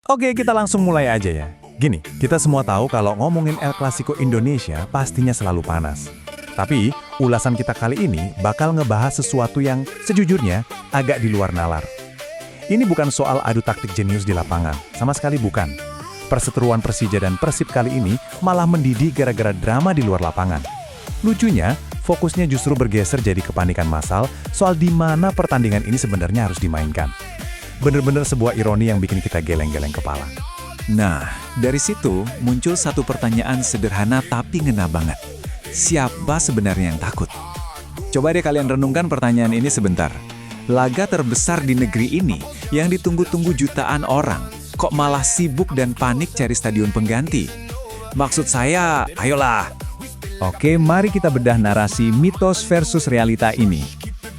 Oke, kita langsung mulai aja ya. Gini, kita semua tahu kalau ngomongin El Clasico Indonesia pastinya selalu panas. Tapi, ulasan kita kali ini bakal ngebahas sesuatu yang sejujurnya agak di luar nalar. Ini bukan soal adu taktik jenius di lapangan, sama sekali bukan. Perseteruan Persija dan Persib kali ini malah mendidih gara-gara drama di luar lapangan. Lucunya, fokusnya justru bergeser jadi kepanikan massal soal di mana pertandingan ini sebenarnya harus dimainkan. Bener-bener sebuah ironi yang bikin kita geleng-geleng kepala. Nah, dari situ muncul satu pertanyaan sederhana tapi ngena banget. Siapa sebenarnya yang takut? Coba deh kalian renungkan pertanyaan ini sebentar. Laga terbesar di negeri ini yang ditunggu-tunggu jutaan orang, kok malah sibuk dan panik cari stadion pengganti? Maksud saya, ayolah. Oke, mari kita bedah narasi mitos versus realita ini.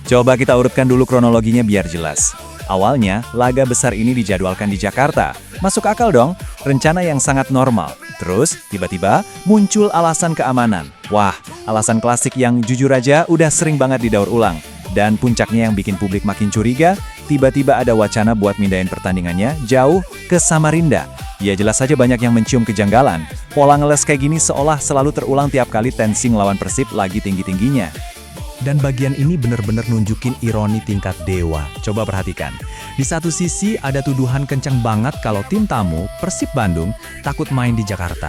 Coba kita urutkan dulu kronologinya biar jelas. Awalnya, laga besar ini dijadwalkan di Jakarta. Masuk akal dong, rencana yang sangat normal. Terus, tiba-tiba muncul alasan keamanan. Wah, alasan klasik yang jujur aja udah sering banget didaur ulang. Dan puncaknya yang bikin publik makin curiga, tiba-tiba ada wacana buat mindahin pertandingannya jauh ke Samarinda. Ya jelas saja banyak yang mencium kejanggalan. Pola ngeles kayak gini seolah selalu terulang tiap kali tensi ngelawan Persib lagi tinggi-tingginya. Dan bagian ini bener-bener nunjukin ironi tingkat dewa. Coba perhatikan. Di satu sisi ada tuduhan kencang banget kalau tim tamu, Persib Bandung, takut main di Jakarta.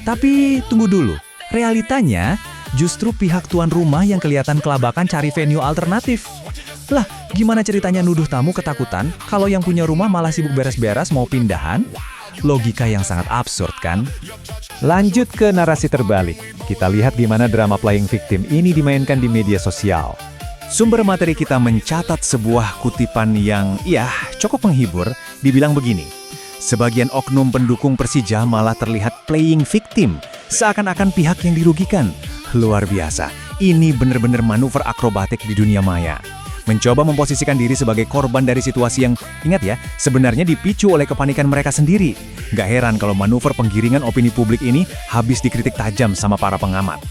Tapi tunggu dulu, realitanya justru pihak tuan rumah yang kelihatan kelabakan cari venue alternatif. Lah, gimana ceritanya nuduh tamu ketakutan kalau yang punya rumah malah sibuk beres-beres mau pindahan? Logika yang sangat absurd kan? Lanjut ke narasi terbalik. Kita lihat gimana drama playing victim ini dimainkan di media sosial. Sumber materi kita mencatat sebuah kutipan yang, cukup menghibur, dibilang begini. Sebagian oknum pendukung Persija malah terlihat playing victim, seakan-akan pihak yang dirugikan. Luar biasa, ini benar-benar manuver akrobatik di dunia maya. Mencoba memposisikan diri sebagai korban dari situasi yang, ingat ya, sebenarnya dipicu oleh kepanikan mereka sendiri. Gak heran kalau manuver penggiringan opini publik ini habis dikritik tajam sama para pengamat.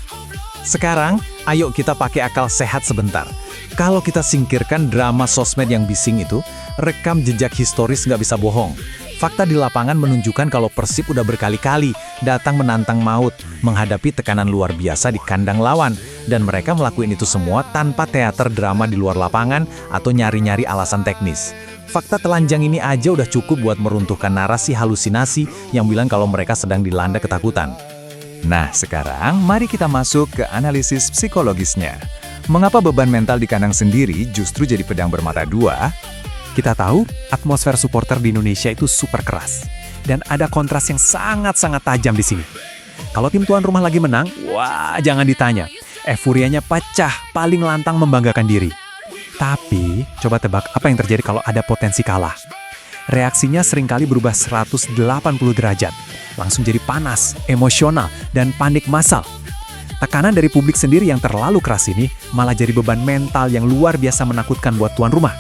Sekarang, ayo kita pakai akal sehat sebentar. Kalau kita singkirkan drama sosmed yang bising itu, rekam jejak historis nggak bisa bohong. Fakta di lapangan menunjukkan kalau Persib udah berkali-kali datang menantang maut, menghadapi tekanan luar biasa di kandang lawan. Dan mereka melakukan itu semua tanpa teater drama di luar lapangan atau nyari-nyari alasan teknis. Fakta telanjang ini aja udah cukup buat meruntuhkan narasi halusinasi yang bilang kalau mereka sedang dilanda ketakutan. Nah, sekarang mari kita masuk ke analisis psikologisnya. Mengapa beban mental di kandang sendiri justru jadi pedang bermata dua? Kita tahu, atmosfer supporter di Indonesia itu super keras. Dan ada kontras yang sangat-sangat tajam di sini. Kalau tim tuan rumah lagi menang, wah jangan ditanya. Euforianya pecah, paling lantang membanggakan diri. Tapi, coba tebak apa yang terjadi kalau ada potensi kalah. Reaksinya seringkali berubah 180 derajat. Langsung jadi panas, emosional, dan panik massal. Tekanan dari publik sendiri yang terlalu keras ini malah jadi beban mental yang luar biasa menakutkan buat tuan rumah.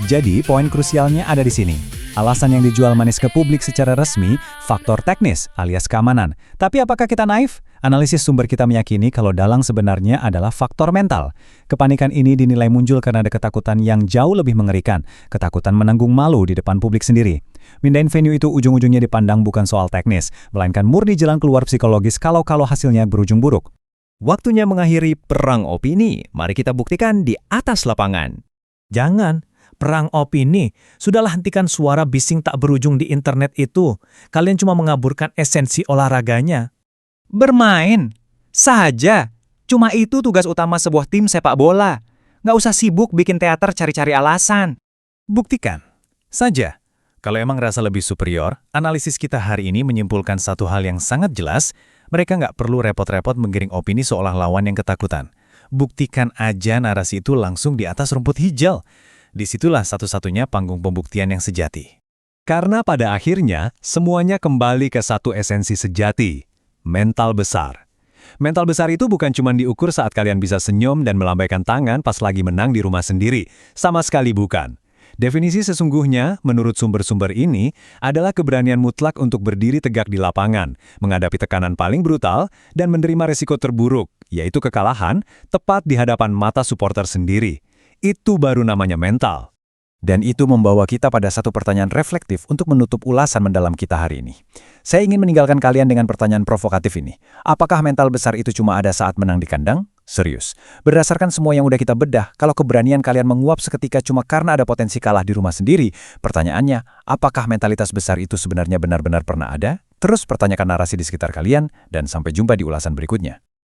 Jadi, poin krusialnya ada di sini. Alasan yang dijual manis ke publik secara resmi, faktor teknis alias keamanan. Tapi apakah kita naif? Analisis sumber kita meyakini kalau dalang sebenarnya adalah faktor mental. Kepanikan ini dinilai muncul karena ada ketakutan yang jauh lebih mengerikan. Ketakutan menanggung malu di depan publik sendiri. Mindahin venue itu ujung-ujungnya dipandang bukan soal teknis, melainkan murni jalan keluar psikologis kalau hasilnya berujung buruk. Waktunya mengakhiri perang opini. Mari kita buktikan di atas lapangan. Jangan. Perang opini, sudahlah hentikan suara bising tak berujung di internet itu. Kalian cuma mengaburkan esensi olahraganya. Bermain saja. Cuma itu tugas utama sebuah tim sepak bola. Nggak usah sibuk bikin teater cari-cari alasan. Buktikan saja. Kalau emang rasa lebih superior, analisis kita hari ini menyimpulkan satu hal yang sangat jelas. Mereka nggak perlu repot-repot menggiring opini seolah lawan yang ketakutan. Buktikan aja narasi itu langsung di atas rumput hijau. Disitulah satu-satunya panggung pembuktian yang sejati. Karena pada akhirnya, semuanya kembali ke satu esensi sejati, mental besar. Mental besar itu bukan cuma diukur saat kalian bisa senyum dan melambaikan tangan pas lagi menang di rumah sendiri. Sama sekali bukan. Definisi sesungguhnya, menurut sumber-sumber ini, adalah keberanian mutlak untuk berdiri tegak di lapangan, menghadapi tekanan paling brutal, dan menerima resiko terburuk, yaitu kekalahan, tepat di hadapan mata supporter sendiri. Itu baru namanya mental. Dan itu membawa kita pada satu pertanyaan reflektif untuk menutup ulasan mendalam kita hari ini. Saya ingin meninggalkan kalian dengan pertanyaan provokatif ini. Apakah mental besar itu cuma ada saat menang di kandang? Serius. Berdasarkan semua yang udah kita bedah, kalau keberanian kalian menguap seketika cuma karena ada potensi kalah di rumah sendiri, pertanyaannya, apakah mentalitas besar itu sebenarnya benar-benar pernah ada? Terus pertanyakan narasi di sekitar kalian, dan sampai jumpa di ulasan berikutnya.